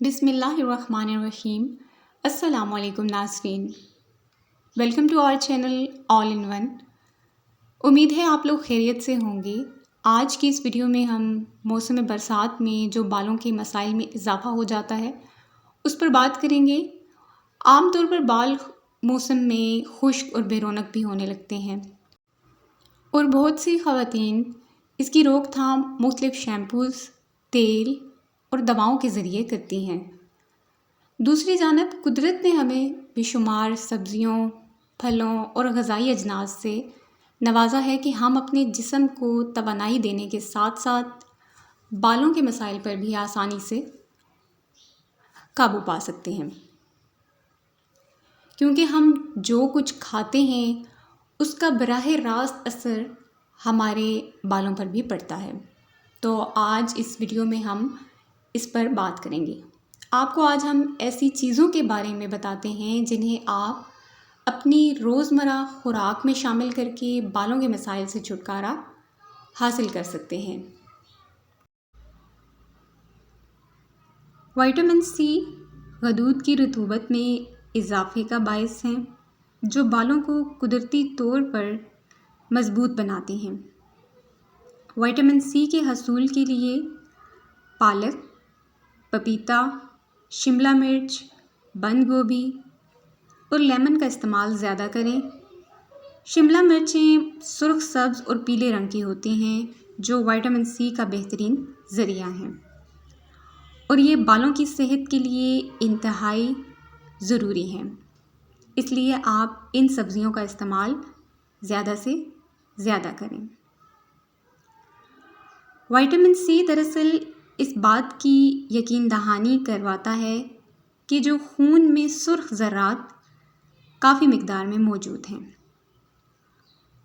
بسم اللہ الرحمن الرحیم۔ السلام علیکم ناظرین، welcome to our channel all in one. امید ہے آپ لوگ خیریت سے ہوں گے۔ آج کی اس ویڈیو میں ہم موسم برسات میں جو بالوں کے مسائل میں اضافہ ہو جاتا ہے اس پر بات کریں گے۔ عام طور پر بال موسم میں خشک اور بے رونق بھی ہونے لگتے ہیں، اور بہت سی خواتین اس کی روک تھام مختلف شیمپوز، تیل اور دواؤں کے ذریعے کرتی ہیں۔ دوسری جانب قدرت نے ہمیں بے شمار سبزیوں، پھلوں اور غذائی اجناس سے نوازا ہے کہ ہم اپنے جسم کو توانائی دینے کے ساتھ ساتھ بالوں کے مسائل پر بھی آسانی سے قابو پا سکتے ہیں، کیونکہ ہم جو کچھ کھاتے ہیں اس کا براہ راست اثر ہمارے بالوں پر بھی پڑتا ہے۔ تو آج اس ویڈیو میں ہم اس پر بات کریں گے۔ آپ کو آج ہم ایسی چیزوں کے بارے میں بتاتے ہیں جنہیں آپ اپنی روزمرہ خوراک میں شامل کر کے بالوں کے مسائل سے چھٹکارا حاصل کر سکتے ہیں۔ وٹامن سی غدود کی رطوبت میں اضافے کا باعث ہیں، جو بالوں کو قدرتی طور پر مضبوط بناتے ہیں۔ وٹامن سی کے حصول کے لیے پالک، پپیتا، شملہ مرچ، بند گوبھی اور لیمن کا استعمال زیادہ کریں۔ شملہ مرچیں سرخ سبز اور پیلے رنگ کی ہوتی ہیں، جو وٹامن سی کا بہترین ذریعہ ہیں، اور یہ بالوں کی صحت کے لیے انتہائی ضروری ہیں۔ اس لیے آپ ان سبزیوں کا استعمال زیادہ سے زیادہ کریں۔ وٹامن سی دراصل اس بات کی یقین دہانی کرواتا ہے کہ جو خون میں سرخ ذرات کافی مقدار میں موجود ہیں،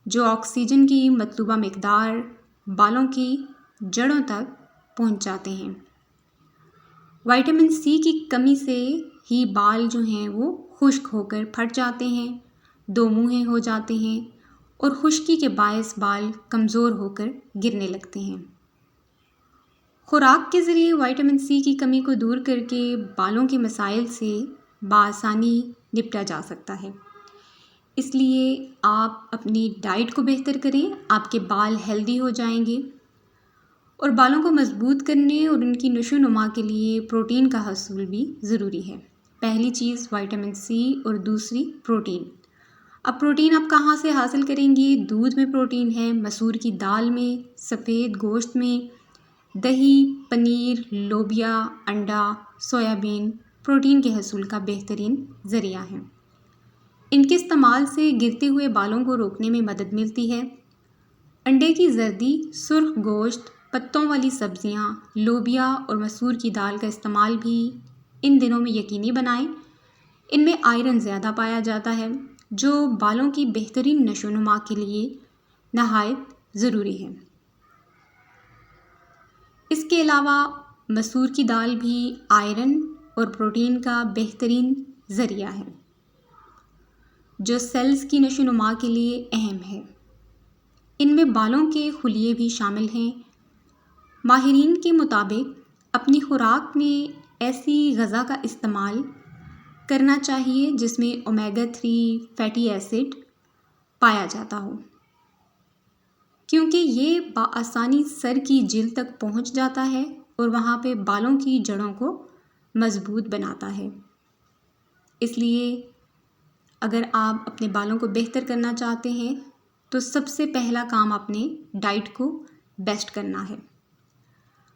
جو آکسیجن کی مطلوبہ مقدار بالوں کی جڑوں تک پہنچاتے ہیں۔ وٹامن سی کی کمی سے ہی بال جو ہیں وہ خشک ہو کر پھٹ جاتے ہیں، دو منہے ہو جاتے ہیں، اور خشکی کے باعث بال کمزور ہو کر گرنے لگتے ہیں۔ خوراک کے ذریعے وٹامن سی کی کمی کو دور کر کے بالوں کے مسائل سے بآسانی نپٹا جا سکتا ہے۔ اس لیے آپ اپنی ڈائٹ کو بہتر کریں، آپ کے بال ہیلدی ہو جائیں گے، اور بالوں کو مضبوط کرنے اور ان کی نشو و نما کے لیے پروٹین کا حصول بھی ضروری ہے۔ پہلی چیز وٹامن سی اور دوسری پروٹین۔ اب پروٹین آپ کہاں سے حاصل کریں گے؟ دودھ میں پروٹین ہے، مسور کی دال میں، سفید گوشت میں، دہی، پنیر، لوبیا، انڈا، سویابین پروٹین کے حصول کا بہترین ذریعہ ہیں۔ ان کے استعمال سے گرتے ہوئے بالوں کو روکنے میں مدد ملتی ہے۔ انڈے کی زردی، سرخ گوشت، پتوں والی سبزیاں، لوبیا اور مسور کی دال کا استعمال بھی ان دنوں میں یقینی بنائیں۔ ان میں آئرن زیادہ پایا جاتا ہے، جو بالوں کی بہترین نشو و نما کے لیے نہایت ضروری ہے۔ اس کے علاوہ مسور کی دال بھی آئرن اور پروٹین کا بہترین ذریعہ ہے، جو سیلز کی نشو و نما کے لیے اہم ہے۔ ان میں بالوں کے خلیے بھی شامل ہیں۔ ماہرین کے مطابق اپنی خوراک میں ایسی غذا کا استعمال کرنا چاہیے جس میں اومیگا 3 فیٹی ایسڈ پایا جاتا ہو، کیونکہ یہ بآسانی سر کی جلد تک پہنچ جاتا ہے اور وہاں پہ بالوں کی جڑوں کو مضبوط بناتا ہے۔ اس لیے اگر آپ اپنے بالوں کو بہتر کرنا چاہتے ہیں تو سب سے پہلا کام اپنے ڈائٹ کو بیسٹ کرنا ہے۔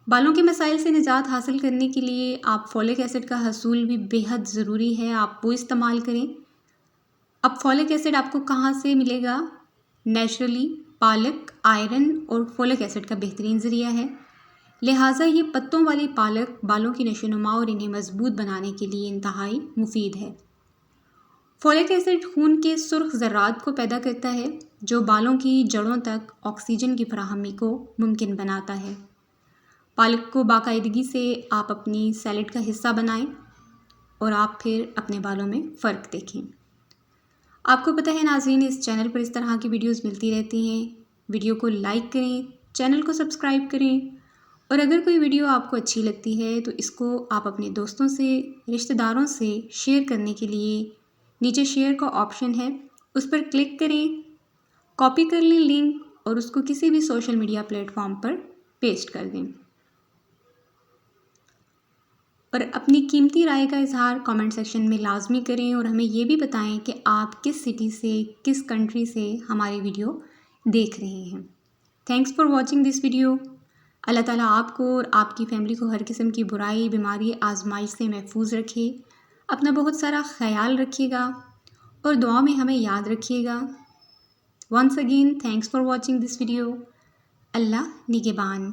بالوں کے مسائل سے نجات حاصل کرنے کے لیے آپ فولک ایسڈ کا حصول بھی بے حد ضروری ہے، آپ وہ استعمال کریں۔ اب فولک ایسڈ آپ کو کہاں سے ملے گا؟ نیچرلی پالک آئرن اور فولک ایسڈ کا بہترین ذریعہ ہے، لہٰذا یہ پتوں والی پالک بالوں کی نشو و نما اور انہیں مضبوط بنانے کے لیے انتہائی مفید ہے۔ فولک ایسڈ خون کے سرخ ذرات کو پیدا کرتا ہے، جو بالوں کی جڑوں تک آکسیجن کی فراہمی کو ممکن بناتا ہے۔ پالک کو باقاعدگی سے آپ اپنی سیلڈ کا حصہ بنائیں اور آپ پھر اپنے بالوں میں فرق دیکھیں۔ آپ کو پتہ ہے ناظرین، اس چینل پر اس طرح کی ویڈیوز ملتی رہتی ہیں۔ ویڈیو کو لائک کریں، چینل کو سبسکرائب کریں اور اگر کوئی ویڈیو آپ کو اچھی لگتی ہے تو اس کو آپ اپنے دوستوں سے، رشتہ داروں سے شیئر کرنے کے لیے نیچے شیئر کا آپشن ہے، اس پر کلک کریں، کاپی کر لیں لنک اور اس کو کسی بھی سوشل میڈیا پلیٹ فارم پر پیسٹ کر دیں۔ اور اپنی قیمتی رائے کا اظہار کامنٹ سیکشن میں لازمی کریں اور ہمیں یہ بھی بتائیں کہ آپ کس سٹی سے، کس کنٹری سے ہماری ویڈیو دیکھ رہے ہیں۔ Thanks for watching this video. اللہ تعالیٰ آپ کو اور آپ کی فیملی کو ہر قسم کی برائی، بیماری، آزمائش سے محفوظ رکھے۔ اپنا بہت سارا خیال رکھیے گا اور دعا میں ہمیں یاد رکھیے گا۔ Once again thanks for watching this video. اللہ نگہبان۔